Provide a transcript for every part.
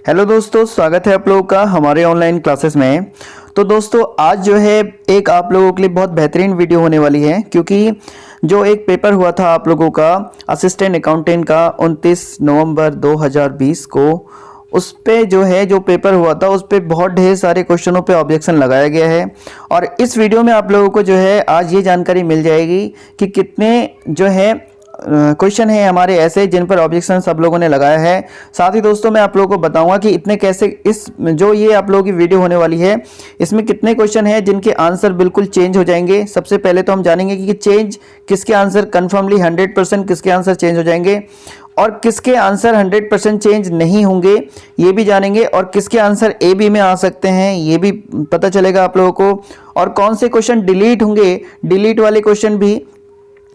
Hello दोस्तों, स्वागत है आप लोगों का हमारे ऑनलाइन क्लासेस में। तो दोस्तों आज जो है एक आप लोगों के लिए बहुत बेहतरीन वीडियो होने वाली है, क्योंकि जो एक पेपर हुआ था आप लोगों का असिस्टेंट अकाउंटेंट का 29 नवंबर 2020 को, उस पे जो पेपर हुआ था उस पे बहुत ढेर सारे क्वेश्चनों पे ऑब्जेक्शन लगाया गया है। और इस वीडियो में आप लोगों को जो है आज ये जानकारी मिल जाएगी कि कितने जो है क्वेश्चन है हमारे ऐसे जिन पर ऑब्जेक्शन सब लोगों ने लगाया है। साथ ही दोस्तों मैं आप लोगों को बताऊंगा कि इतने कैसे इस जो ये आप लोगों की वीडियो होने वाली है इसमें कितने क्वेश्चन हैं जिनके आंसर बिल्कुल चेंज हो जाएंगे। सबसे पहले तो हम जानेंगे कि चेंज किसके आंसर कन्फर्मली 100% किसके आंसर चेंज हो जाएंगे और किसके आंसर 100% चेंज नहीं होंगे ये भी जानेंगे, और किसके आंसर ए बी में आ सकते हैं ये भी पता चलेगा आप लोगों को, और कौन से क्वेश्चन डिलीट होंगे, डिलीट वाले क्वेश्चन भी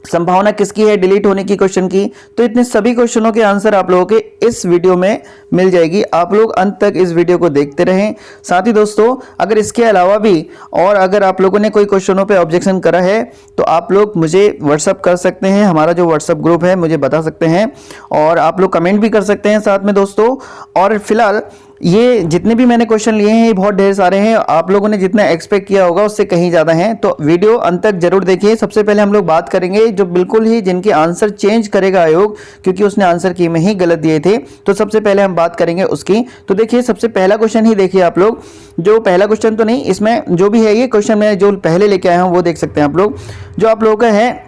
संभावना किसकी है डिलीट होने की क्वेश्चन की। तो इतने सभी क्वेश्चनों के आंसर आप लोगों के इस वीडियो में मिल जाएगी। आप लोग अंत तक इस वीडियो को देखते रहें। साथ ही दोस्तों अगर इसके अलावा भी और अगर आप लोगों ने कोई क्वेश्चनों पे ऑब्जेक्शन करा है तो आप लोग मुझे व्हाट्सअप कर सकते हैं, हमारा जो व्हाट्सअप ग्रुप है मुझे बता सकते हैं, और आप लोग कमेंट भी कर सकते हैं साथ में दोस्तों। और फिलहाल ये जितने भी मैंने क्वेश्चन लिए हैं ये बहुत ढेर सारे हैं, आप लोगों ने जितना एक्सपेक्ट किया होगा उससे कहीं ज़्यादा हैं, तो वीडियो अंत तक जरूर देखिए। सबसे पहले हम लोग बात करेंगे जो बिल्कुल ही जिनके आंसर चेंज करेगा आयोग, क्योंकि उसने आंसर की में ही गलत दिए थे। तो सबसे पहले हम बात करेंगे उसकी। तो देखिए सबसे पहला क्वेश्चन ही देखिए आप लोग, जो पहला क्वेश्चन तो नहीं, इसमें जो भी है ये क्वेश्चन मैं जो पहले लेके आया हूँ वो देख सकते हैं आप लोग। जो आप लोगों का है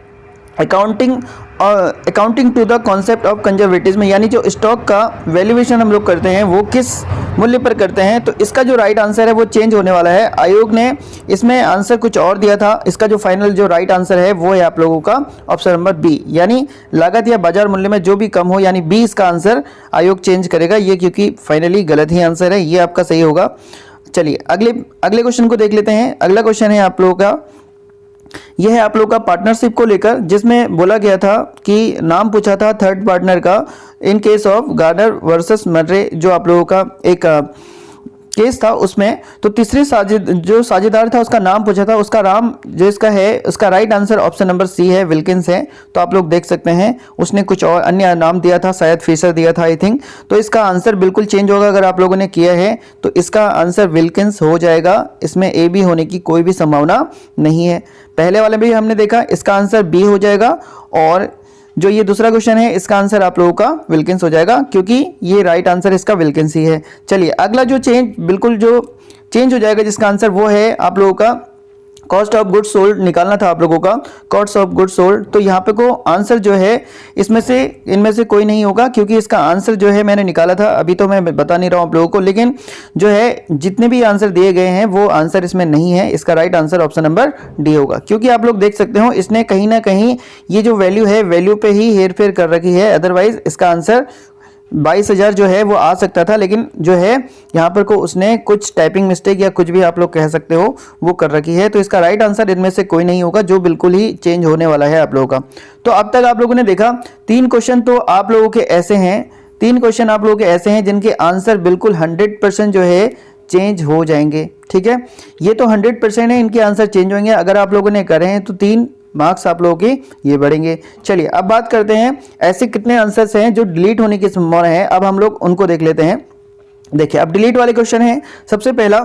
accounting to the concept of conservatism, यानी जो स्टॉक का वैल्यूएशन हम लोग करते हैं वो किस मूल्य पर करते हैं। तो इसका जो राइट आंसर है वो चेंज होने वाला है। आयोग ने इसमें आंसर कुछ और दिया था, इसका जो फाइनल जो राइट आंसर है वो है आप लोगों का ऑप्शन नंबर बी, यानी लागत या बाजार मूल्य में जो भी कम हो, यानी बी इसका आंसर आयोग चेंज करेगा। ये क्योंकि फाइनली गलत ही आंसर है, ये आपका सही होगा। चलिए अगले क्वेश्चन को देख लेते हैं। अगला क्वेश्चन है आप लोगों का, यह है आप लोग का पार्टनरशिप को लेकर, जिसमें बोला गया था कि नाम पूछा था थर्ड पार्टनर का in case of Gardner versus Murray, जो आप लोगों का एक केस था उसमें। तो तीसरे जो साझेदार था उसका नाम पूछा था, उसका नाम जो इसका है उसका right answer option number C है, विल्किंस है। तो आप लोग देख सकते हैं उसने कुछ और अन्य नाम दिया था, शायद फिशर दिया था आई थिंक। तो इसका आंसर बिल्कुल चेंज होगा अगर आप लोगों ने किया है तो इसका आंसर विल्किंस हो जाएगा, इसमें ए बी होने की कोई भी संभावना नहीं है। पहले वाले भी हमने देखा, इसका आंसर बी हो जाएगा, और जो ये दूसरा क्वेश्चन है इसका आंसर आप लोगों का विल्किंस हो जाएगा, क्योंकि ये राइट आंसर इसका विल्किंस ही है। चलिए अगला जो चेंज हो जाएगा जिसका आंसर वो है आप लोगों का कॉस्ट ऑफ गुड्स सोल्ड निकालना था आप लोगों का, कॉस्ट ऑफ गुड्स सोल्ड। तो यहाँ पे को आंसर जो है इनमें से कोई नहीं होगा, क्योंकि इसका आंसर जो है मैंने निकाला था, अभी तो मैं बता नहीं रहा हूँ आप लोगों को, लेकिन जो है जितने भी आंसर दिए गए हैं वो आंसर इसमें नहीं है। इसका right answer option number D होगा, क्योंकि आप लोग देख सकते हो इसने कहीं ना कहीं ये जो वैल्यू है वैल्यू पे ही हेर फेर कर रखी है, अदरवाइज इसका आंसर 22,000 जो है वो आ सकता था, लेकिन जो है यहाँ पर को उसने कुछ टाइपिंग मिस्टेक या कुछ भी आप लोग कह सकते हो वो कर रखी है। तो इसका राइट आंसर इनमें से कोई नहीं होगा, जो बिल्कुल ही चेंज होने वाला है आप लोगों का। तो अब तक आप लोगों ने देखा 3 क्वेश्चन तो आप लोगों के ऐसे हैं, 3 क्वेश्चन आप लोगों के ऐसे हैं जिनके आंसर बिल्कुल 100% जो है चेंज हो जाएंगे। ठीक है, ये तो 100% है, इनके आंसर चेंज होंगे। अगर आप लोगों ने करे हैं तो 3 मार्क्स आप लोगों के ये बढ़ेंगे। चलिए अब बात करते हैं ऐसे कितने आंसर्स हैं जो डिलीट होने की संभावना है, अब हम लोग उनको देख लेते हैं। देखिए अब डिलीट वाले क्वेश्चन है। सबसे पहला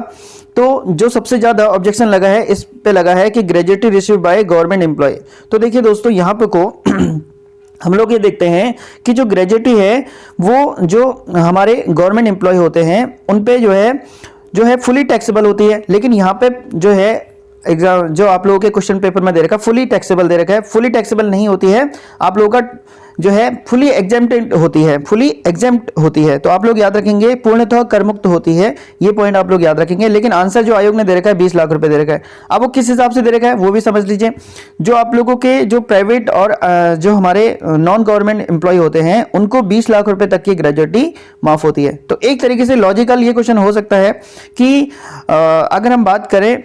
तो जो सबसे ज्यादा ऑब्जेक्शन लगा है इस पे लगा है कि gratuity receive by government employ. तो देखिए दोस्तों यहाँ पे को हम लोग ये देखते हैं कि जो ग्रेजुएटी है वो जो हमारे गवर्नमेंट एम्प्लॉय होते हैं उन पे जो है फुली टैक्सेबल होती है, लेकिन यहाँ पे जो है एग्जाम जो आप लोगों के क्वेश्चन पेपर में दे रखा है फुली टैक्सेबल दे रखा है, फुली टैक्सेबल नहीं होती है, आप लोगों का जो है फुली एग्जेम्प्ट होती है, फुली एग्जेम्प्ट होती है। तो आप लोग याद रखेंगे पूर्णतः कर मुक्त होती है, ये पॉइंट आप लोग याद रखेंगे। लेकिन आंसर जो आयोग ने दे रखा है 20 लाख रुपए दे रखा है, अब वो किस हिसाब से दे रखा है वो भी समझ लीजिए। जो आप लोगों के जो प्राइवेट और जो हमारे नॉन गवर्नमेंट एम्प्लॉय होते हैं उनको 20 लाख रुपए तक की ग्रेजुएटी माफ होती है। तो एक तरीके से लॉजिकल ये क्वेश्चन हो सकता है कि अगर हम बात करें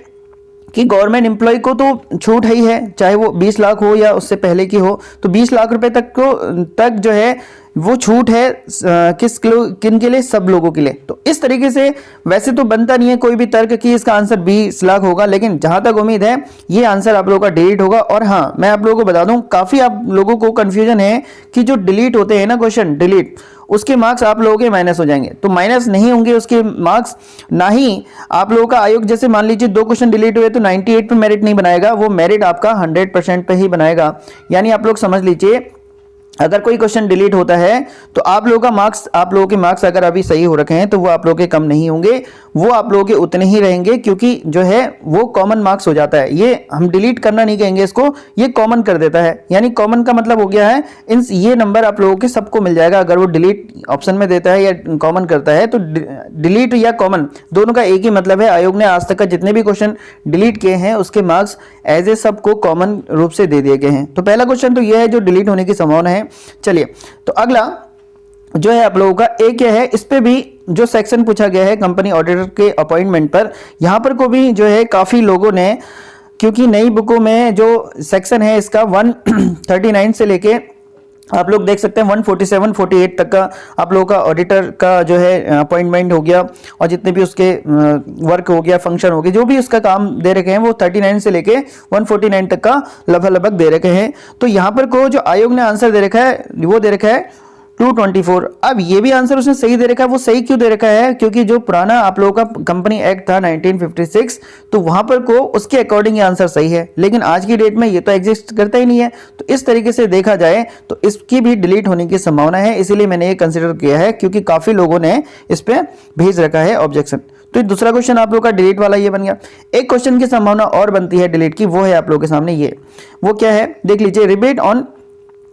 कि गवर्नमेंट एम्प्लॉय को तो छूट है ही है, चाहे वो 20 लाख हो या उससे पहले की हो, तो 20 लाख रुपए तक जो है वो छूट है किन के लिए, सब लोगों के लिए। तो इस तरीके से वैसे तो बनता नहीं है कोई भी तर्क कि इसका आंसर 20 लाख होगा, लेकिन जहां तक उम्मीद है ये आंसर आप लोगों का डिलीट होगा। और हाँ मैं आप लोगों को बता दूं, काफी आप लोगों को कंफ्यूजन है कि जो डिलीट होते हैं ना क्वेश्चन डिलीट, उसके मार्क्स आप लोगों के माइनस हो जाएंगे। तो माइनस नहीं होंगे उसके मार्क्स, ना ही आप लोगों का आयोग जैसे मान लीजिए 2 क्वेश्चन डिलीट हुए तो 98 पे मेरिट नहीं बनाएगा, वो मेरिट आपका 100% पे ही बनाएगा। यानी आप लोग समझ लीजिए अगर कोई क्वेश्चन डिलीट होता है तो आप लोगों के मार्क्स अगर अभी सही हो रखे हैं तो वो आप लोगों के कम नहीं होंगे, वो आप लोगों के उतने ही रहेंगे, क्योंकि जो है वो कॉमन मार्क्स हो जाता है। ये हम डिलीट करना नहीं कहेंगे इसको, ये कॉमन कर देता है। यानी कॉमन का मतलब हो गया है ये नंबर आप लोगों के सबको मिल जाएगा। अगर वो डिलीट ऑप्शन में देता है या कॉमन करता है तो डिलीट या कॉमन दोनों का एक ही मतलब है। आयोग ने आज तक का जितने भी क्वेश्चन डिलीट किए हैं उसके मार्क्स एज ए सबको कॉमन रूप से दे दिए गए हैं। तो पहला क्वेश्चन तो यह है जो डिलीट होने की संभावना है। चलिए, तो अगला जो है आप लोगों का एक क्या है, इस पे भी जो सेक्शन पूछा गया है कंपनी ऑडिटर के अपॉइंटमेंट पर, यहां पर को भी जो है काफी लोगों ने, क्योंकि नई बुकों में जो सेक्शन है इसका 139 से लेके आप लोग देख सकते हैं 147 48 तक का आप लोगों का ऑडिटर का जो है अपॉइंटमेंट हो गया, और जितने भी उसके वर्क हो गया, फंक्शन हो गया, जो भी उसका काम दे रखे हैं वो 39 से लेके 149 तक का लगभग दे रखे हैं। तो यहाँ पर को जो आयोग ने आंसर दे रखा है वो दे रखा है 224। अब ये भी आंसर उसने सही दे रखा है। वो सही क्यों दे रखा है? क्योंकि जो पुराना आप लोगों का कंपनी एक्ट था 1956, तो वहां पर को उसके अकॉर्डिंग ये आंसर सही है, लेकिन आज की डेट में ये तो एग्जिस्ट करता ही नहीं है। तो इस तरीके से देखा जाए तो इसकी भी डिलीट होने की संभावना है, इसीलिए मैंने ये कंसिडर किया है, क्योंकि काफी लोगों ने इस पे भेज रखा है ऑब्जेक्शन। तो दूसरा क्वेश्चन आप लोग का डिलीट वाला ये बन गया। एक क्वेश्चन की संभावना और बनती है डिलीट की, वो है आप लोगों के सामने ये। वो क्या है देख लीजिए, रिबेट ऑन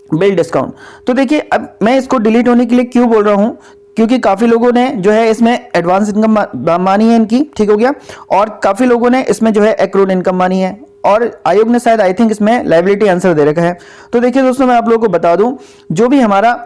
बिल डिस्काउंट। तो देखिए अब मैं इसको डिलीट होने के लिए क्यों बोल रहा हूं, क्योंकि काफी लोगों ने जो है इसमें एडवांस इनकम मानी है इनकी, ठीक हो गया, और काफी लोगों ने इसमें जो है एक्रूड इनकम मानी है, और आयोग ने शायद आई थिंक इसमें लायबिलिटी आंसर दे रखा है। तो देखिए दोस्तों, मैं आप लोगों को बता दूं, जो भी हमारा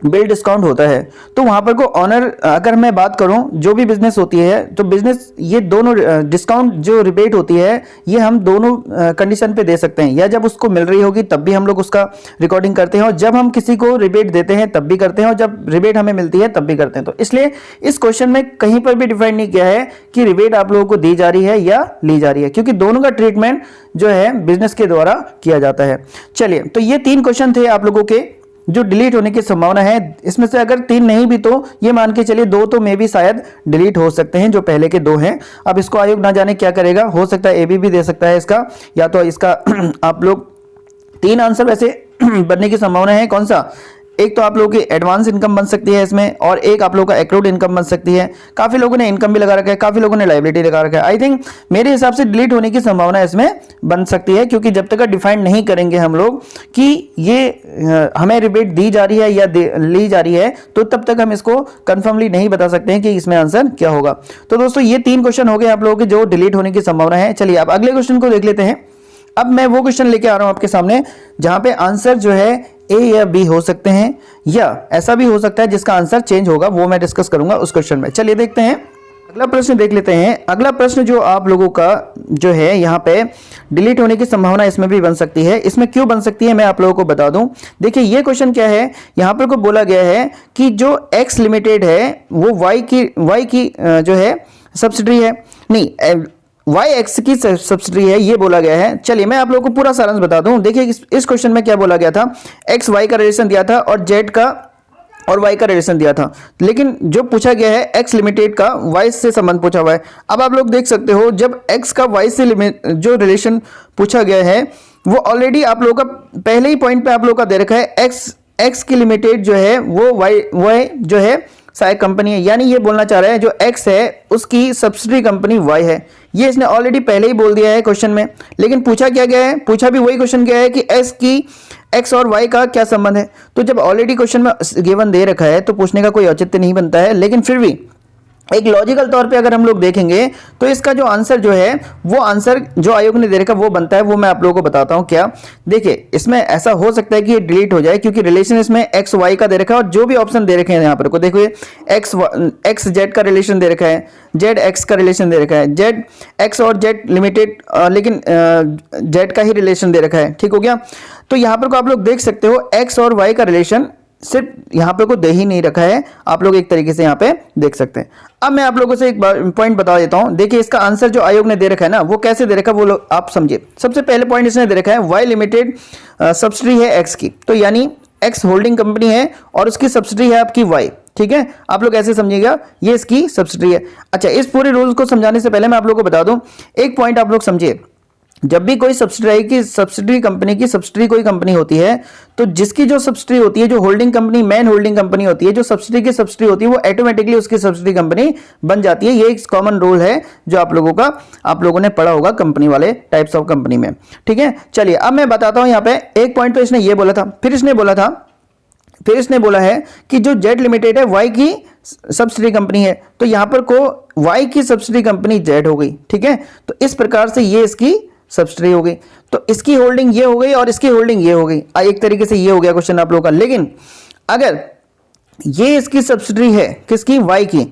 बिल डिस्काउंट होता है तो वहां पर को ऑनर, अगर मैं बात करूं जो भी बिजनेस होती है तो बिजनेस ये दोनों डिस्काउंट जो रिबेट होती है ये हम दोनों कंडीशन पे दे सकते हैं, या जब उसको मिल रही होगी तब भी हम लोग उसका रिकॉर्डिंग करते हैं, और जब हम किसी को रिबेट देते हैं तब भी करते हैं, और जब रिबेट हमें मिलती है तब भी करते हैं। तो इसलिए इस क्वेश्चन में कहीं पर भी डिफाइन नहीं किया है कि रिबेट आप लोगों को दी जा रही है या ली जा रही है, क्योंकि दोनों का ट्रीटमेंट जो है बिजनेस के द्वारा किया जाता है। चलिए, तो ये 3 क्वेश्चन थे आप लोगों के जो डिलीट होने की संभावना है। इसमें से अगर 3 नहीं भी तो ये मान के चलिए 2 तो मे भी शायद डिलीट हो सकते हैं, जो पहले के 2 हैं। अब इसको आयोग ना जाने क्या करेगा, हो सकता है AB भी दे सकता है इसका, या तो इसका आप लोग 3 आंसर वैसे बनने की संभावना है। कौन सा? एक तो आप लोगों की एडवांस इनकम बन सकती है इसमें, और एक आप लोगों का एक्रूड इनकम बन सकती है। काफी लोगों ने इनकम भी लगा रखा है, काफी लोगों ने लायबिलिटी लगा रखा है। आई थिंक मेरे हिसाब से डिलीट होने की संभावना इसमें बन सकती है, क्योंकि जब तक का डिफाइन नहीं करेंगे हम लोग कि ये हमें रिबेट दी जा रही है या ली जा रही है, तो तब तक हम इसको कंफर्मली नहीं बता सकते हैं कि इसमें आंसर क्या होगा। तो दोस्तों, ये 3 क्वेश्चन हो गए आप लोगों के जो डिलीट होने की संभावना है। चलिए, अब अगले क्वेश्चन को देख लेते हैं। अब मैं वो क्वेश्चन लेके आ रहा हूं आपके सामने जहां पे आंसर जो है A या B हो सकते हैं, या ऐसा भी हो सकता है जिसका आंसर चेंज होगा, वो मैं डिस्कस करूंगा उस क्वेश्चन में। चलिए देखते हैं, अगला प्रश्न देख लेते हैं। अगला प्रश्न जो आप लोगों का जो है यहाँ पे डिलीट होने की संभावना इसमें भी बन सकती है। इसमें क्यों बन सकती है मैं आप लोगों को बता दूं। देखिए, ये क्वेश्चन क्या है, यहाँ पर को बोला गया है कि जो X लिमिटेड है वो Y की जो है सब्सिडी है, नहीं YX की सब्सिडी है, ये बोला गया है। चलिए, मैं आप लोगों को पूरा सारांश बता दूं। देखिए, इस क्वेश्चन में क्या बोला गया था, X Y का रिलेशन दिया था और Z का और Y का रिलेशन दिया था, लेकिन जो पूछा गया है X लिमिटेड का Y से संबंध पूछा हुआ है। अब आप लोग देख सकते हो, जब X का Y से जो रिलेशन पूछा गया है वो ऑलरेडी आप लोगों का पहले ही पॉइंट पे आप लोगों का दे रखा है। X की लिमिटेड जो है वो Y जो है सहायक कंपनी है, यानी ये बोलना चाह रहा है जो X है उसकी सब्सिडी कंपनी Y है। ये इसने ऑलरेडी पहले ही बोल दिया है क्वेश्चन में, लेकिन पूछा क्या गया है, पूछा भी वही क्वेश्चन गया है कि X और Y का क्या संबंध है। तो जब ऑलरेडी क्वेश्चन में गिवन दे रखा है तो पूछने का कोई औचित्य नहीं बनता है, लेकिन फिर भी एक लॉजिकल तौर पे अगर हम लोग देखेंगे तो इसका जो आंसर जो है वो आंसर जो आयोग ने दे रखा वो बनता है। वो मैं आप लोगों को बताता हूं क्या। देखिए, इसमें ऐसा हो सकता है कि ये डिलीट हो जाए, क्योंकि रिलेशन इसमें एक्स वाई का दे रखा है, और जो भी ऑप्शन दे रखे हैं यहाँ पर को देखो, एक्स जेड का रिलेशन दे रखा है, जेड एक्स का रिलेशन दे रखा है, जेड एक्स और जेड लिमिटेड, लेकिन जेड का ही रिलेशन दे रखा है, ठीक हो गया। तो यहाँ पर को आप लोग देख सकते हो एक्स और वाई का रिलेशन सिर्फ यहाँ पे को दे ही नहीं रखा है, आप लोग एक तरीके से यहाँ पे देख सकते हैं। अब मैं आप लोगों से एक पॉइंट बता देता हूँ। देखिए, इसका आंसर जो आयोग ने दे रखा है ना, वो कैसे दे रखा है वो लोग आप समझिए। सबसे पहले पॉइंट इसने दे रखा है वाई लिमिटेड सब्सिडी है एक्स की, तो यानी एक्स होल्डिंग कंपनी है और उसकी सब्सिडी है आपकी वाई, ठीक है, आप लोग ऐसे समझिएगा, ये इसकी सब्सिडी है। अच्छा, इस पूरे रूल्स को समझाने से पहले मैं आप लोगों को बता दूं एक पॉइंट, आप लोग समझिए, जब भी कोई सब्सिडी कंपनी की सब्सिडी कोई कंपनी होती है, तो जिसकी जो सब्सिडी होती है, जो holding company, main holding company होती है, जो सब्सिडी की सब्सिडी होती है, वो ऑटोमेटिकली उसकी सब्सिडी कंपनी बन जाती है। ये एक कॉमन रूल है जो आप लोगों ने पढ़ा होगा कंपनी वाले टाइप्स ऑफ कंपनी में, ठीक है। चलिए अब मैं बताता हूं, यहां पे एक पॉइंट तो इसने ये बोला था, फिर इसने बोला है कि जो जेड लिमिटेड है वाई की सब्सिडी कंपनी है, तो यहां पर को वाई की सब्सिडी कंपनी जेड हो गई, ठीक है। तो इस प्रकार से ये इसकी सब्सिडी हो गई, तो इसकी होल्डिंग ये हो गई और इसकी होल्डिंग ये हो गई, एक तरीके से ये हो गया क्वेश्चन आप लोगों का। लेकिन अगर ये इसकी सब्सिडी है किसकी, वाई की,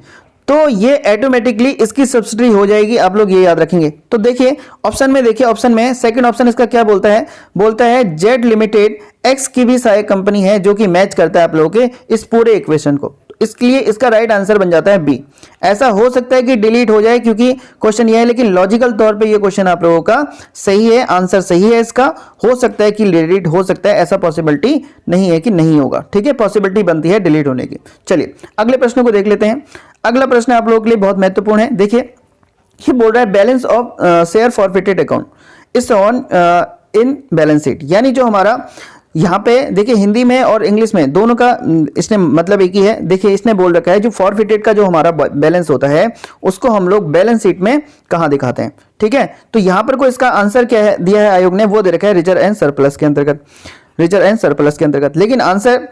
तो ये ऑटोमेटिकली इसकी सब्सिडी हो जाएगी, आप लोग ये याद रखेंगे। तो देखिए ऑप्शन में, देखिए ऑप्शन में सेकंड ऑप्शन इसका क्या बोलता है जेड लिमिटेड एक्स की भी सहायक कंपनी है, जो कि मैच करता है आप लोगों के इस पूरे इक्वेशन को। इसलिए इसका राइट आंसर बन जाता है बी। ऐसा हो सकता है कि डिलीट हो जाए क्योंकि क्वेश्चन ये है, लेकिन लॉजिकल तौर पे ये क्वेश्चन आप लोगों का सही है, आंसर सही है इसका। हो सकता है कि डिलीट हो सकता है, ऐसा पॉसिबिलिटी नहीं है कि नहीं होगा, ठीक है, पॉसिबिलिटी बनती है डिलीट होने की। चलिए अगले प्रश्न को देख लेते हैं। अगला प्रश्न आप लोगों के लिए बहुत महत्वपूर्ण है। देखिए ये बोल रहा है balance of share forfeited account is on in balance sheet, यानी जो हमारा यहाँ पे देखिए हिंदी में और इंग्लिश में दोनों का इसने मतलब एक ही है। देखिए इसने बोल रखा है जो फॉरफिटेड का जो हमारा बैलेंस होता है उसको हम लोग बैलेंस शीट में कहाँ दिखाते हैं, ठीक है। तो यहाँ पर कोई इसका आंसर क्या है दिया है आयोग ने, वो दे रखा है रिजर्व एंड सरप्लस के अंतर्गत, लेकिन आंसर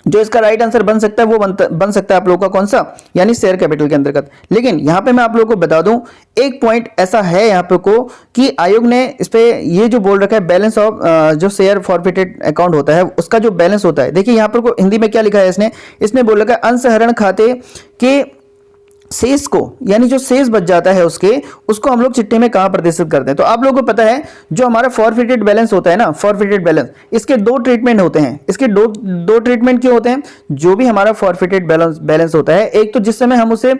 जो इसका राइट आंसर बन सकता है वो बन सकता है आप लोगों का कौन सा, यानी शेयर कैपिटल के अंतर्गत। लेकिन यहाँ पे मैं आप लोगों को बता दूं एक पॉइंट ऐसा है यहाँ पे को कि आयोग ने इस पे ये जो बोल रखा है बैलेंस ऑफ जो शेयर फॉरफिटेड अकाउंट होता है उसका जो बैलेंस होता है, देखिए यहाँ पर को हिंदी में क्या लिखा है इसने बोल रखा है अंशहरण खाते के शेष को, यानी जो शेष बच जाता है उसको हम लोग चिट्ठे में कहां प्रदर्शित करते हैं। तो आप लोगों को पता है जो हमारा फॉरफिटेड बैलेंस होता है ना, फॉरफिटेड बैलेंस, इसके दो ट्रीटमेंट होते हैं। इसके दो ट्रीटमेंट क्यों होते हैं, जो भी हमारा फॉरफिटेड बैलेंस होता है, एक तो जिस समय हम उसे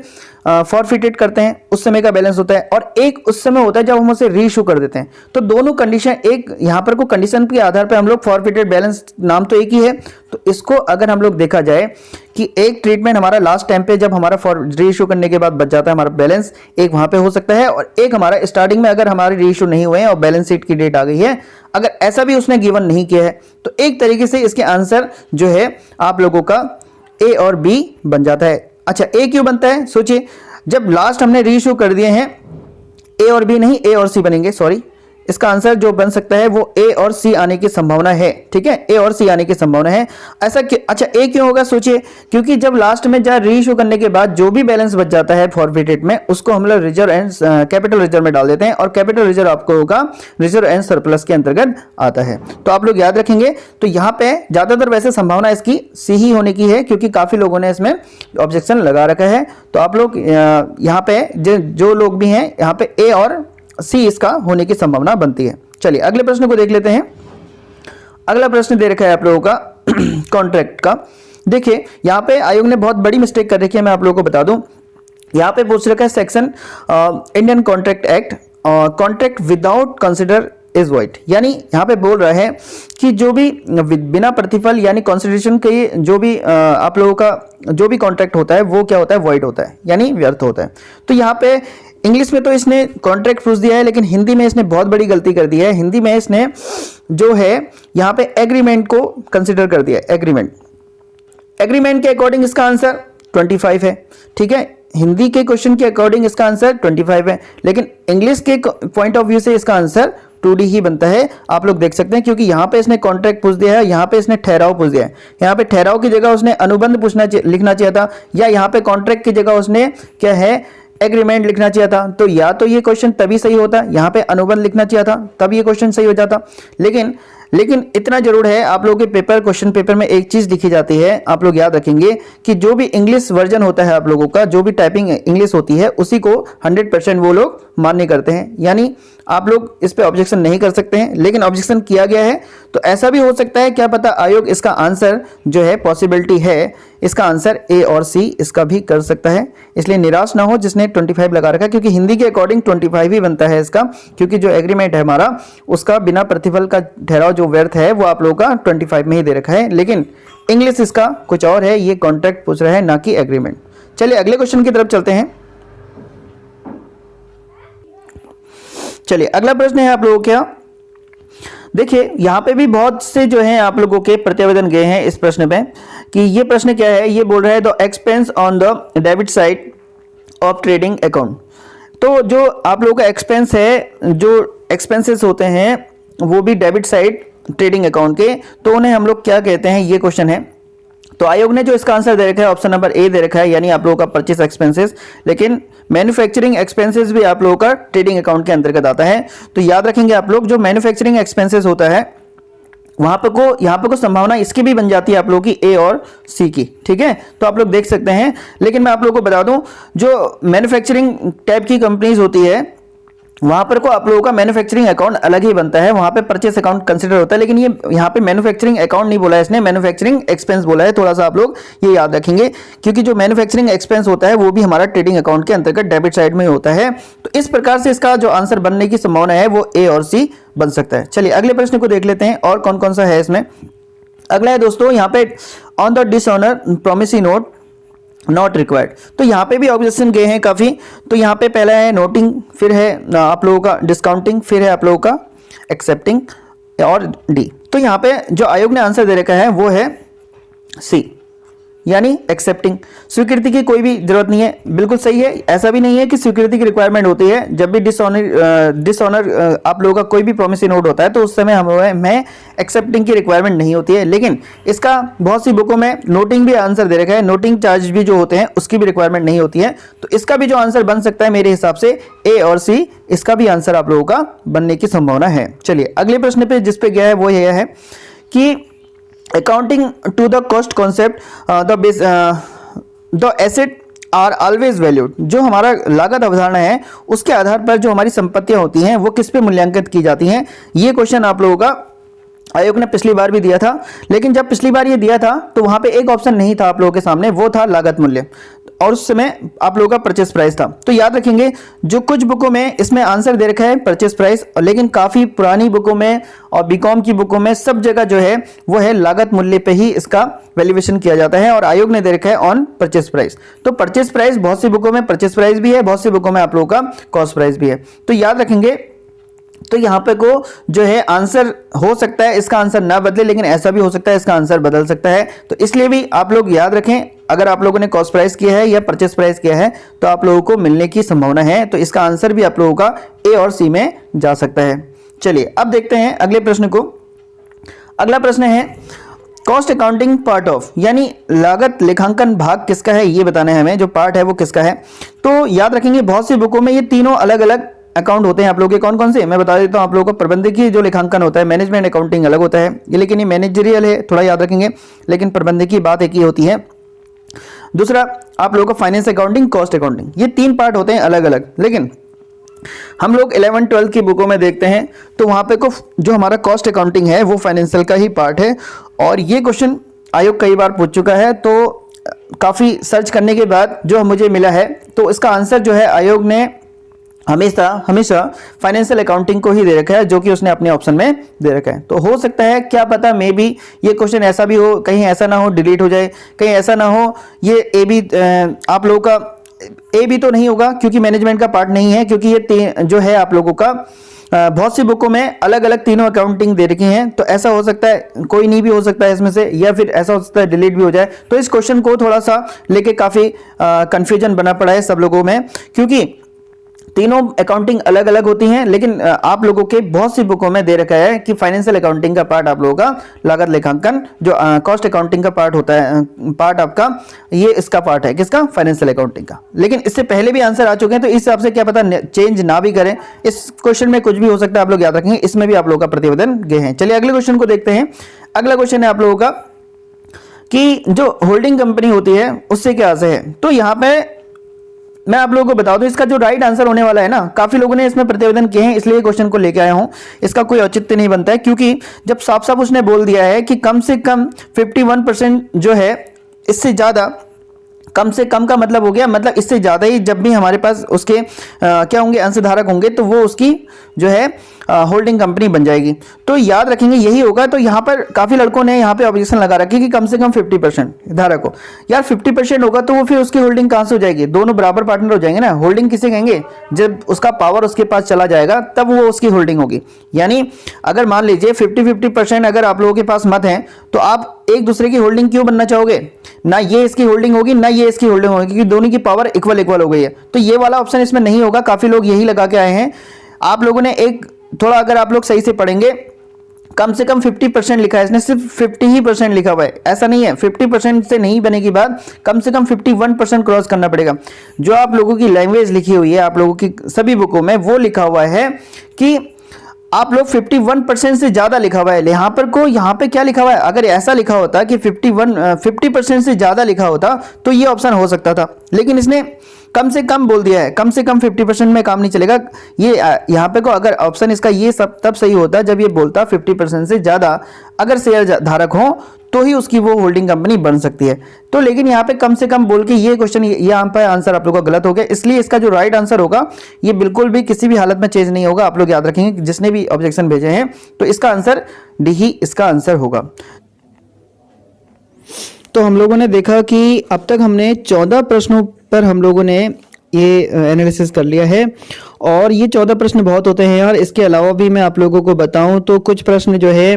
फॉरफिटेड करते हैं उस समय का बैलेंस होता है, और एक उस समय होता है जब हम उसे रीइश्यू कर देते हैं। तो दोनों कंडीशन, एक यहाँ पर को कंडीशन के आधार पर हम लोग फॉरफिटेड बैलेंस, नाम तो एक ही है, तो इसको अगर हम लोग देखा जाए कि एक ट्रीटमेंट हमारा लास्ट टाइम पे जब हमारा रीइश्यू करने के बाद बच जाता है हमारा बैलेंस, एक वहां पे हो सकता है, और एक हमारा स्टार्टिंग में अगर हमारे रीइश्यू नहीं हुए हैं और बैलेंस शीट की डेट आ गई है, अगर ऐसा भी उसने गिवन नहीं किया है, तो एक तरीके से इसके आंसर जो है आप लोगों का ए और बी बन जाता है। अच्छा, ए क्यों बनता है, सोचिए, जब लास्ट हमने रीइश्यू कर दिए हैं, ए और बी नहीं, ए और सी बनेंगे, सॉरी, इसका आंसर जो बन सकता है वो ए और सी आने की संभावना है, ठीक है, ए और सी आने की संभावना है। ऐसा अच्छा ए क्यों होगा, सोचिए, क्योंकि जब लास्ट में जब रीइश्यू करने के बाद जो भी बैलेंस बच जाता है फॉरफिटेड में, उसको हम लोग रिजर्व एंड कैपिटल रिजर्व में डाल देते हैं, और कैपिटल रिजर्व आपको होगा रिजर्व एंड सरप्लस के अंतर्गत आता है। तो आप लोग याद रखेंगे। तो यहाँ पे ज्यादातर वैसे संभावना इसकी सी ही होने की है, क्योंकि काफी लोगों ने इसमें ऑब्जेक्शन लगा रखा है। तो आप लोग यहाँ पे जो लोग भी हैं, यहाँ पे ए और सी इसका होने की संभावना बनती है। चलिए अगले प्रश्न को देख लेते हैं। अगला प्रश्न दे रखा है आप लोगों का कॉन्ट्रैक्ट का। देखिए यहाँ पे आयोग ने बहुत बड़ी मिस्टेक कर रखी है, मैं आप लोगों को बता दूं। यहाँ पे पूछ रखा है section Indian contract act, contract without consider is void, यानी यहाँ पे बोल रहा है कि जो भी बिना प्रतिफल यानी कंसिडरेशन के जो भी आप लोगों का जो भी कॉन्ट्रैक्ट होता है वो क्या होता है, वॉइड होता है, यानी व्यर्थ होता है। तो यहाँ पे इंग्लिश में तो इसने कॉन्ट्रैक्ट पूछ दिया है, लेकिन हिंदी में इसने बहुत बड़ी गलती कर दी है। हिंदी में इसने जो है यहाँ पे एग्रीमेंट को कंसिडर कर दिया है। एग्रीमेंट के अकॉर्डिंग इसका आंसर 25 है, ठीक है, हिंदी के क्वेश्चन के अकॉर्डिंग इसका आंसर 25 है, लेकिन इंग्लिश के पॉइंट ऑफ व्यू से इसका आंसर 2D ही बनता है। आप लोग देख सकते हैं, क्योंकि यहाँ पे इसने कॉन्ट्रैक्ट पूछ दिया है, यहाँ पे इसने ठहराव पूछ दिया है। यहाँ पे ठहराव की जगह उसने अनुबंध लिखना चाहिए था, या यहाँ पे कॉन्ट्रैक्ट की जगह उसने क्या है एग्रीमेंट लिखना चाहिए था। तो या तो ये क्वेश्चन तभी सही होता, यहाँ पे अनुबंध लिखना चाहिए था, तब ये क्वेश्चन सही हो जाता। लेकिन इतना जरूर है, आप लोगों के क्वेश्चन पेपर में एक चीज लिखी जाती है, आप लोग याद रखेंगे कि जो भी इंग्लिश वर्जन होता है आप लोगों का, जो भी टाइपिंग इंग्लिश होती है, उसी को 100% वो लोग मान्य करते हैं, यानी आप लोग इस पे ऑब्जेक्शन नहीं कर सकते हैं, लेकिन ऑब्जेक्शन किया गया है तो ऐसा भी हो सकता है, क्या पता आयोग इसका आंसर जो है पॉसिबिलिटी है इसका आंसर ए और सी इसका भी कर सकता है। इसलिए निराश ना हो जिसने 25 लगा रखा, क्योंकि हिंदी के अकॉर्डिंग 25 ही बनता है इसका, क्योंकि जो एग्रीमेंट है हमारा उसका बिना प्रतिफल का ठहराव जो व्यर्थ है वो आप लोगों का 25 में ही दे रखा है, लेकिन इंग्लिश इसका कुछ और है, ये कॉन्ट्रैक्ट पूछ रहा है ना कि एग्रीमेंट। चलिए अगले क्वेश्चन की तरफ चलते हैं। चलिए अगला प्रश्न है आप लोगों क्या, देखिए यहाँ पे भी बहुत से जो है आप लोगों के प्रतिवेदन गए हैं इस प्रश्न में कि ये प्रश्न क्या है, ये बोल रहा है the expense on the debit side of trading account. तो जो आप लोगों का एक्सपेंस है, जो एक्सपेंसेस होते हैं वो भी डेबिट साइड ट्रेडिंग अकाउंट के, तो उन्हें हम लोग क्या कहते हैं, ये क्वेश्चन है। तो आयोग ने जो इसका आंसर दे रखा है ऑप्शन नंबर ए दे रखा है, यानी आप लोगों का परचेस एक्सपेंसेस, लेकिन मैन्युफैक्चरिंग एक्सपेंसेस भी आप लोगों का ट्रेडिंग अकाउंट के अंतर्गत आता है। तो याद रखेंगे आप लोग, जो मैन्युफैक्चरिंग एक्सपेंसेस होता है वहां पे को यहाँ पे को संभावना इसकी भी बन जाती है आप लोगों की ए और सी की, ठीक है, तो आप लोग देख सकते हैं। लेकिन मैं आप लोगों को बता दूं, जो मैन्युफैक्चरिंग टाइप की कंपनीज होती है वहां पर को आप लोगों का मैन्युफैक्चरिंग अकाउंट अलग ही बनता है, वहां पे परचेस अकाउंट कंसीडर होता है, लेकिन ये यहाँ पे मैन्युफैक्चरिंग अकाउंट नहीं बोला है इसने, मैन्युफैक्चरिंग एक्सपेंस बोला है। थोड़ा सा आप लोग ये याद रखेंगे, क्योंकि जो मैन्युफैक्चरिंग एक्सपेंस होता है वो भी हमारा ट्रेडिंग अकाउंट के अंतर्गत डेबिट साइड में होता है। तो इस प्रकार से इसका जो आंसर बनने की संभावना है वो ए और सी बन सकता है। चलिए अगले प्रश्न को देख लेते हैं और कौन कौन सा है इसमें। अगला है दोस्तों यहाँ पे on the dishonour promissory note not required, तो यहाँ पे भी ऑब्जेक्शन गए हैं काफ़ी। तो यहाँ पे पहला है नोटिंग, फिर है आप लोगों का डिस्काउंटिंग, फिर है आप लोगों का एक्सेप्टिंग और डी। तो यहाँ पे जो आयोग ने आंसर दे रखा है वो है सी, यानी एक्सेप्टिंग। स्वीकृति की कोई भी जरूरत नहीं है, बिल्कुल सही है। ऐसा भी नहीं है कि स्वीकृति की रिक्वायरमेंट होती है, जब भी डिसऑनर आप लोगों का कोई भी प्रोमिसरी नोट होता है तो उस समय हमें एक्सेप्टिंग की रिक्वायरमेंट नहीं होती है, लेकिन इसका बहुत सी बुकों में नोटिंग भी आंसर दे रखा है, नोटिंग चार्ज भी जो होते हैं उसकी भी रिक्वायरमेंट नहीं होती है। तो इसका भी जो आंसर बन सकता है मेरे हिसाब से ए और सी, इसका भी आंसर आप लोगों का बनने की संभावना है। चलिए अगले प्रश्न पे जिस पे गया है वो यह है कि accounting to the cost concept the asset are always valued. जो हमारा लागत अवधारणा है उसके आधार पर जो हमारी संपत्तियां होती हैं वो किस पे मूल्यांकित की जाती हैं, ये क्वेश्चन आप लोगों का आयोग ने पिछली बार भी दिया था। लेकिन जब पिछली बार ये दिया था तो वहां पे एक ऑप्शन नहीं था आप लोगों के सामने, वो था लागत मूल्य, और उस समय आप लोगों का परचेस प्राइस था। तो याद रखेंगे जो कुछ बुकों में इसमें आंसर दे रखा है परचेस प्राइस, लेकिन काफी पुरानी बुकों में और बीकॉम की बुकों में सब जगह जो है वो है लागत मूल्य पे ही इसका वैल्यूएशन किया जाता है, और आयोग ने दे रखा है ऑन परचेस प्राइस। तो परचेस प्राइस बहुत सी बुकों में परचेस प्राइस भी है, बहुत सी बुकों में आप लोगों का कॉस्ट प्राइस भी है। तो याद रखेंगे, तो यहाँ पे को जो है आंसर हो सकता है इसका आंसर ना बदले, लेकिन ऐसा भी हो सकता है इसका आंसर बदल सकता है। तो इसलिए भी आप लोग याद रखें, अगर आप लोगों ने कॉस्ट प्राइस किया है या परचेस प्राइस किया है तो आप लोगों को मिलने की संभावना है। तो इसका आंसर भी आप लोगों का ए और सी में जा सकता है। चलिए अब देखते हैं अगले प्रश्न को। अगला प्रश्न है कॉस्ट अकाउंटिंग पार्ट ऑफ, यानी लागत लेखांकन भाग किसका है ये बताना है हमें, जो पार्ट है वो किसका है। तो याद रखेंगे बहुत सी बुकों में ये तीनों अलग अलग अकाउंट होते हैं आप लोगों के। कौन कौन से मैं बता देता हूं आप लोगों को। प्रबंधकीय जो लेखांकन होता है, मैनेजमेंट अकाउंटिंग अलग होता है ये, लेकिन ये मैनेजरियल है, थोड़ा याद रखेंगे, लेकिन प्रबंधकीय बात एक ही होती है। दूसरा आप लोगों का फाइनेंस अकाउंटिंग, कॉस्ट अकाउंटिंग, ये तीन पार्ट होते हैं अलग अलग। लेकिन हम लोग 11-12 की बुकों में देखते हैं तो वहां पे को जो हमारा कॉस्ट अकाउंटिंग है वो फाइनेंशियल का ही पार्ट है, और ये क्वेश्चन आयोग कई बार पूछ चुका है। तो काफी सर्च करने के बाद जो मुझे मिला है तो इसका आंसर जो है आयोग ने हमेशा फाइनेंशियल अकाउंटिंग को ही दे रखा है, जो कि उसने अपने ऑप्शन में दे रखा है। तो हो सकता है, क्या पता मे बी ये क्वेश्चन ऐसा भी हो, कहीं ऐसा ना हो डिलीट हो जाए, कहीं ऐसा ना हो ये ए भी आप लोगों का ए भी तो नहीं होगा क्योंकि मैनेजमेंट का पार्ट नहीं है, क्योंकि ये जो है आप लोगों का बहुत सी बुकों में अलग अलग तीनों अकाउंटिंग दे रखी हैं। तो ऐसा हो सकता है कोई नहीं भी हो सकता है इसमें से, या फिर ऐसा हो सकता है डिलीट भी हो जाए। तो इस क्वेश्चन को थोड़ा सा लेके काफी कंफ्यूजन बना पड़ा है सब लोगों में, क्योंकि तीनों अकाउंटिंग अलग अलग होती हैं। लेकिन आप लोगों के बहुत सी बुकों में दे रखा है कि फाइनेंशियल अकाउंटिंग का पार्ट आप लोगों का लागत लेखांकन, जो कॉस्ट अकाउंटिंग का पार्ट होता है, पार्ट आपका ये इसका पार्ट है, किसका, फाइनेंशियल अकाउंटिंग का। लेकिन इससे पहले भी आंसर आ चुके हैं, तो इस हिसाब से क्या पता चेंज ना भी करें। इस क्वेश्चन में कुछ भी हो सकता है, आप लोग याद रखेंगे। इसमें भी आप लोगों का प्रतिवेदन गए हैं। चलिए अगले क्वेश्चन को देखते हैं। अगला क्वेश्चन है आप लोगों का कि जो होल्डिंग कंपनी होती है उससे क्या आशय है। तो यहाँ पे मैं आप लोगों को बता दूं, इसका जो राइट आंसर होने वाला है ना, काफी लोगों ने इसमें प्रतिवेदन किए हैं, इसलिए क्वेश्चन को लेके आया हूं। इसका कोई औचित्य नहीं बनता है, क्योंकि जब साफ साफ उसने बोल दिया है कि कम से कम 51% जो है, इससे ज्यादा, कम से कम का मतलब हो गया, मतलब इससे ज्यादा ही जब भी हमारे पास उसके क्या होंगे, अंशधारक होंगे, तो वो उसकी जो है होल्डिंग कंपनी बन जाएगी। तो याद रखेंगे यही होगा। तो यहाँ पर काफी लड़कों ने यहाँ पे ऑब्जेक्शन लगा रखी कि कम से कम 50% धारक हो। यार 50% होगा तो वो फिर उसकी होल्डिंग कहां से हो जाएगी, दोनों बराबर पार्टनर हो जाएंगे ना। होल्डिंग किसे कहेंगे, जब उसका पावर उसके पास चला जाएगा तब वो उसकी होल्डिंग होगी। यानी अगर मान लीजिए 50-50% अगर आप लोगों के पास मत है, तो आप एक दूसरे की होल्डिंग क्यों बनना चाहोगे, ना ये इसकी होल्डिंग होगी ना ये इसकी होल्डिंग होगी, क्योंकि दोनों की पावर इक्वल हो गई है। तो ये वाला ऑप्शन इसमें नहीं होगा। काफी लोग यही लगा के आए हैं। आप लोगों ने एक थोड़ा, अगर आप लोग सही से पढ़ेंगे, कम से कम 50% लिखा है इसने, सिर्फ 50% लिखा हुआ है, ऐसा नहीं है। 50% से नहीं बनेगी बात, कम से कम 51% क्रॉस करना पड़ेगा। जो आप लोगों की लैंग्वेज लिखी हुई है आप लोगों की सभी बुकों में, वो लिखा हुआ है कि आप लोग 51% से ज्यादा लिखा हुआ है। यहाँ पे क्या लिखा हुआ है, अगर ऐसा लिखा होता कि 50% से ज्यादा लिखा होता तो ये ऑप्शन हो सकता था, लेकिन इसने कम से कम बोल दिया है। कम से कम 50% में काम नहीं चलेगा। ये यहाँ पे को अगर ऑप्शन इसका ये सब तब सही होता जब ये बोलता 50% से ज्यादा अगर शेयर धारक हो तो ही उसकी वो होल्डिंग कंपनी बन सकती है। तो लेकिन यहाँ पे कम से कम बोल के ये क्वेश्चन, यहाँ पे आंसर आप लोगों का गलत हो गया। इसलिए इसका जो राइट आंसर होगा ये बिल्कुल भी किसी भी हालत में चेंज नहीं होगा। आप लोग याद रखेंगे, जिसने भी ऑब्जेक्शन भेजे हैं, तो इसका आंसर डी ही इसका आंसर होगा। तो हम लोगों ने देखा कि अब तक हमने 14 प्रश्नों पर हम लोगों ने ये एनालिसिस कर लिया है, और ये 14 प्रश्न बहुत होते हैं यार। इसके अलावा भी मैं आप लोगों को बताऊं तो कुछ प्रश्न जो है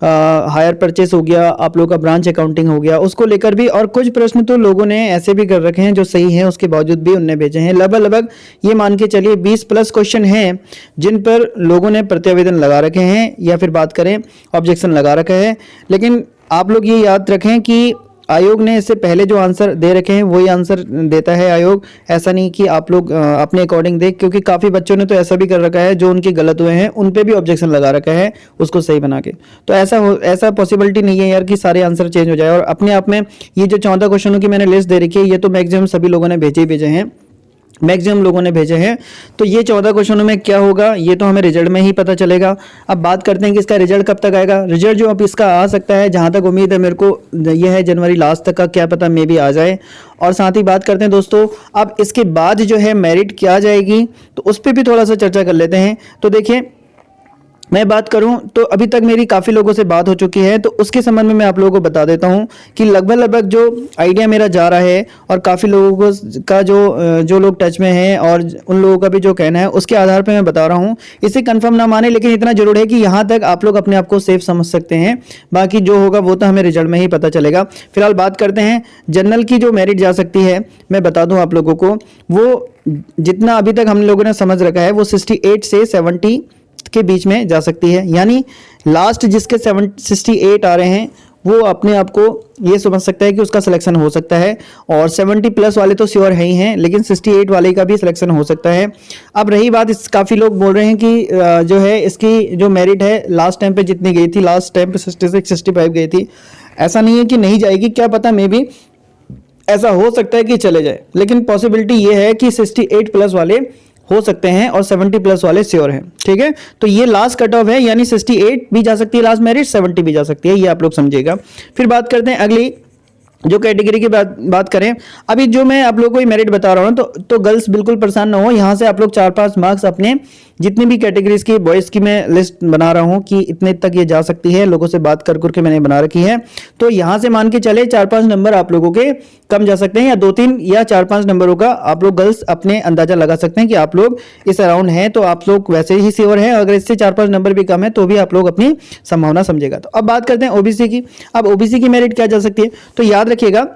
हायर परचेस हो गया, आप लोगों का ब्रांच अकाउंटिंग हो गया, उसको लेकर भी, और कुछ प्रश्न तो लोगों ने ऐसे भी कर रखे हैं जो सही हैं, उसके बावजूद भी उनने भेजे हैं। लगभग ये मान के चलिए 20+ क्वेश्चन हैं जिन पर लोगों ने प्रत्यावेदन लगा रखे हैं, या फिर बात करें ऑब्जेक्शन लगा रखा है। लेकिन आप लोग ये याद रखें कि आयोग ने इससे पहले जो आंसर दे रखे हैं वही आंसर देता है आयोग। ऐसा नहीं कि आप लोग अपने अकॉर्डिंग देख, क्योंकि काफ़ी बच्चों ने तो ऐसा भी कर रखा है, जो उनके गलत हुए हैं उन पे भी ऑब्जेक्शन लगा रखा है उसको सही बना के। तो ऐसा पॉसिबिलिटी नहीं है यार कि सारे आंसर चेंज हो जाए। और अपने आप में ये जो 14 क्वेश्चनों की मैंने लिस्ट दे रखी है, ये तो मैक्सिमम सभी लोगों ने भेजे हैं, मैक्सिमम लोगों ने भेजे हैं। तो ये 14 क्वेश्चनों में क्या होगा ये तो हमें रिजल्ट में ही पता चलेगा। अब बात करते हैं कि इसका रिजल्ट कब तक आएगा। रिजल्ट जो अब इसका आ सकता है, जहां तक उम्मीद है मेरे को, यह है जनवरी लास्ट तक का, क्या पता मे भी आ जाए। और साथ ही बात करते हैं दोस्तों, अब इसके बाद जो है मेरिट क्या जाएगी, तो उस पर भी थोड़ा सा चर्चा कर लेते हैं। तो देखिए, मैं बात करूं तो अभी तक मेरी काफ़ी लोगों से बात हो चुकी है, तो उसके संबंध में मैं आप लोगों को बता देता हूं कि लगभग जो आइडिया मेरा जा रहा है, और काफ़ी लोगों का जो लोग टच में हैं और उन लोगों का भी जो कहना है, उसके आधार पर मैं बता रहा हूं। इसे कंफर्म ना माने, लेकिन इतना जरूर है कि यहाँ तक आप लोग अपने आप को सेफ समझ सकते हैं। बाकी जो होगा वो तो हमें रिजल्ट में ही पता चलेगा। फिलहाल बात करते हैं जनरल की जो मेरिट जा सकती है। मैं बता दूँ आप लोगों को, वो जितना अभी तक हम लोगों ने समझ रखा है वो 68 से 70 के बीच में जा सकती है। यानी लास्ट जिसके 68 आ रहे हैं वो अपने आप को ये समझ सकता है कि उसका सिलेक्शन हो सकता है। और 70+ वाले तो श्योर है ही हैं, लेकिन 68 वाले का भी सिलेक्शन हो सकता है। अब रही बात, काफ़ी लोग बोल रहे हैं कि जो है इसकी जो मेरिट है लास्ट टाइम पे जितनी गई थी, लास्ट टाइम पे 66-65 गई थी। ऐसा नहीं है कि नहीं जाएगी, क्या पता, मे बी ऐसा हो सकता है कि चले जाए, लेकिन पॉसिबिलिटी ये है कि 68+ वाले हो सकते हैं और 70+ वाले श्योर हैं। ठीक है, तो ये लास्ट कट ऑफ है, यानी 68 भी जा सकती है लास्ट मेरिट, 70 भी जा सकती है, ये आप लोग समझिएगा। फिर बात करते हैं अगली जो कैटेगरी की बात करें। अभी जो मैं आप लोगों को मेरिट बता रहा हूँ, तो गर्ल्स बिल्कुल परेशान ना हो। यहाँ से आप लोग 4-5 मार्क्स अपने जितनी भी कैटेगरीज की, बॉयज़ की मैं लिस्ट बना रहा हूँ कि इतने तक ये जा सकती है, लोगों से बात कर करके मैंने बना रखी है। तो यहाँ से मान के चले 4-5 नंबर आप लोगों के कम जा सकते हैं, या 2-3 या 4-5 नंबरों का आप लोग गर्ल्स अपने अंदाजा लगा सकते हैं कि आप लोग इस अराउंड हैं, तो आप लोग वैसे ही श्योर हैं। अगर इससे 4-5 नंबर भी कम है तो भी आप लोग अपनी संभावना समझेगा। तो अब बात करते हैं ओबीसी की। अब ओबीसी की मेरिट क्या जा सकती है, तो याद रखिएगा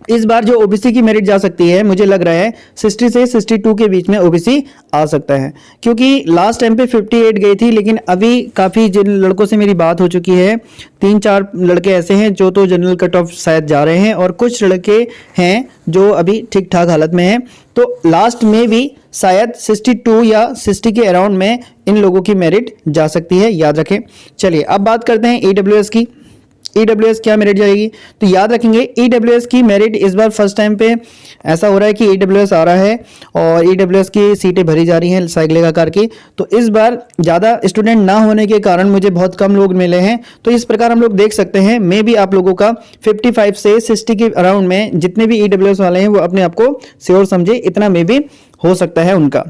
इस बार जो ओबीसी की मेरिट जा सकती है, मुझे लग रहा है 60 से 62 के बीच में ओबीसी आ सकता है, क्योंकि लास्ट टाइम पे 58 गई थी। लेकिन अभी काफ़ी जिन लड़कों से मेरी बात हो चुकी है, 3-4 लड़के ऐसे हैं जो तो जनरल कट ऑफ शायद जा रहे हैं, और कुछ लड़के हैं जो अभी ठीक ठाक हालत में हैं। तो लास्ट में भी शायद 62 या 60 के अराउंड में इन लोगों की मेरिट जा सकती है, याद रखें। चलिए अब बात करते हैं ईडब्ल्यूएस की। EWS क्या मेरिट जाएगी, तो याद रखेंगे EWS की मेरिट इस बार फर्स्ट टाइम पे ऐसा हो रहा है कि EWS आ रहा है और EWS की सीटें भरी जा रही हैं साइकिल आकार की। तो इस बार ज़्यादा स्टूडेंट ना होने के कारण मुझे बहुत कम लोग मिले हैं। तो इस प्रकार हम लोग देख सकते हैं मे भी आप लोगों का 55 से 60 के अराउंड में जितने भी EWS वाले हैं वो अपने आप को श्योर समझे, इतना मे भी हो सकता है उनका।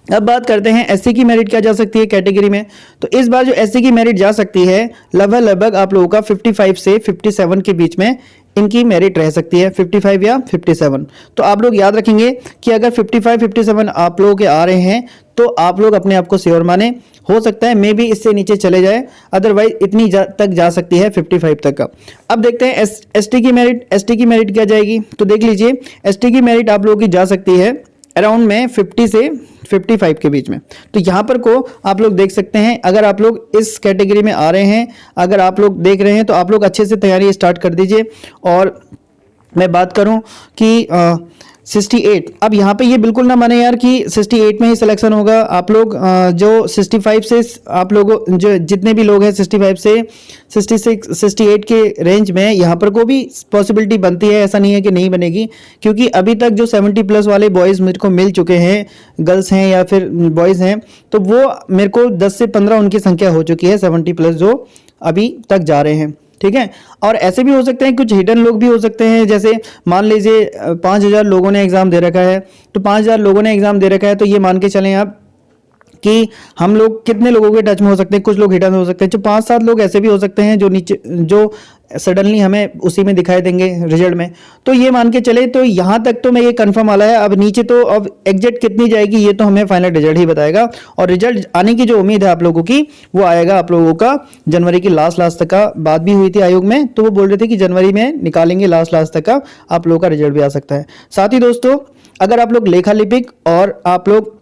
अब बात करते हैं एससी की मेरिट क्या जा सकती है कैटेगरी में। तो इस बार जो एससी की मेरिट जा सकती है लगभग आप लोगों का 55 से 57 के बीच में इनकी मेरिट रह सकती है, 55 या 57। तो आप लोग याद रखेंगे कि अगर 55 57 आप लोगों के आ रहे हैं तो आप लोग अपने आप को श्योर माने, हो सकता है मे भी इससे नीचे चले जाए, अदरवाइज इतनी तक जा सकती है 55 तक का। अब देखते हैं एसटी की मेरिट। एसटी की मेरिट क्या जाएगी, तो देख लीजिए एसटी की मेरिट आप लोगों की जा सकती है अराउंड में 50 से 55 के बीच में। तो यहाँ पर को आप लोग देख सकते हैं, अगर आप लोग इस कैटेगरी में आ रहे हैं, अगर आप लोग देख रहे हैं तो आप लोग अच्छे से तैयारी स्टार्ट कर दीजिए। और मैं बात करूं कि 68, अब यहाँ पे ये बिल्कुल ना माने यार कि 68 में ही सिलेक्शन होगा। आप लोग जो 65 से आप लोगों जो जितने भी लोग हैं 65 से 66 68 के रेंज में यहाँ पर को भी पॉसिबिलिटी बनती है, ऐसा नहीं है कि नहीं बनेगी, क्योंकि अभी तक जो 70 प्लस वाले बॉयज़ मेरे को मिल चुके हैं, गर्ल्स हैं या फिर बॉयज़ हैं, तो वो मेरे को 10 से 15 उनकी संख्या हो चुकी है 70 प्लस जो अभी तक जा रहे हैं। ठीक है, और ऐसे भी हो सकते हैं कुछ हिडन लोग भी हो सकते हैं, जैसे मान लीजिए 5000 लोगों ने एग्ज़ाम दे रखा है, तो 5000 लोगों ने एग्ज़ाम दे रखा है, तो ये मान के चलें आप कि हम लोग कितने लोगों के टच में हो सकते हैं, कुछ लोग हिडन हो सकते हैं, जो 5-7 लोग ऐसे भी हो सकते हैं जो नीचे जो सडनली हमें उसी में दिखाई देंगे रिजल्ट में। तो ये मान के चले, तो यहाँ तक तो मैं ये कंफर्म वाला है। अब नीचे तो अब एग्जैक्ट कितनी जाएगी ये तो हमें फाइनल रिजल्ट ही बताएगा, और रिजल्ट आने की जो उम्मीद है आप लोगों की वो आएगा आप लोगों का जनवरी की लास्ट तक का। बात भी हुई थी आयोग में, तो वो बोल रहे थे कि जनवरी में निकालेंगे, लास्ट तक का आप लोगों का रिजल्ट भी आ सकता है। साथ ही दोस्तों, अगर आप लोग लेखा लिपिक और आप लोग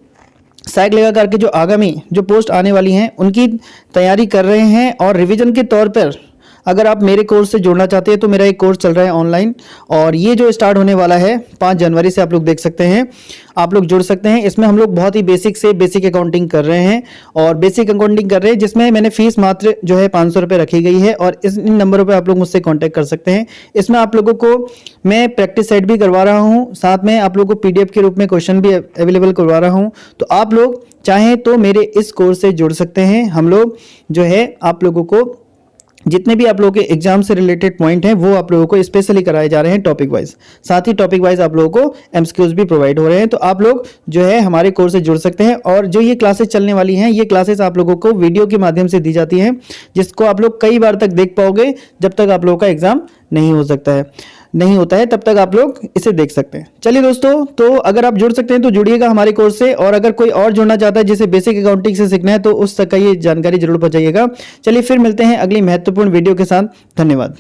सहायक लेखाकार के जो आगामी जो पोस्ट आने वाली हैं उनकी तैयारी कर रहे हैं और रिवीजन के तौर पर अगर आप मेरे कोर्स से जुड़ना चाहते हैं तो मेरा एक कोर्स चल रहा है ऑनलाइन, और ये जो स्टार्ट होने वाला है 5 जनवरी से आप लोग देख सकते हैं, आप लोग जुड़ सकते हैं। इसमें हम लोग बहुत ही बेसिक से बेसिक अकाउंटिंग कर रहे हैं और बेसिक अकाउंटिंग कर रहे हैं, जिसमें मैंने फीस मात्र जो है 500 रुपये रखी गई है, और इन नंबरों पर आप लोग मुझसे कॉन्टैक्ट कर सकते हैं। इसमें आप लोगों को मैं प्रैक्टिस सेट भी करवा रहा हूँ, साथ में आप लोगों को PDF के रूप में क्वेश्चन भी अवेलेबल करवा रहा हूँ। तो आप लोग चाहें तो मेरे इस कोर्स से जुड़ सकते हैं। हम लोग जो है आप लोगों को जितने भी आप लोगों के एग्जाम से रिलेटेड पॉइंट हैं वो आप लोगों को स्पेशली कराए जा रहे हैं टॉपिक वाइज, साथ ही टॉपिक वाइज आप लोगों को MCQs भी प्रोवाइड हो रहे हैं। तो आप लोग जो है हमारे कोर्स से जुड़ सकते हैं, और जो ये क्लासेस चलने वाली हैं ये क्लासेस आप लोगों को वीडियो के माध्यम से दी जाती हैं, जिसको आप लोग कई बार तक देख पाओगे जब तक आप लोगों का एग्जाम नहीं होता है तब तक आप लोग इसे देख सकते हैं। चलिए दोस्तों, तो अगर आप जुड़ सकते हैं तो जुड़िएगा हमारे कोर्स से, और अगर कोई और जुड़ना चाहता है जिसे बेसिक अकाउंटिंग से सीखना है तो उस तक का ये जानकारी जरूर पहुंचाइएगा। चलिए फिर मिलते हैं अगली महत्वपूर्ण वीडियो के साथ। धन्यवाद।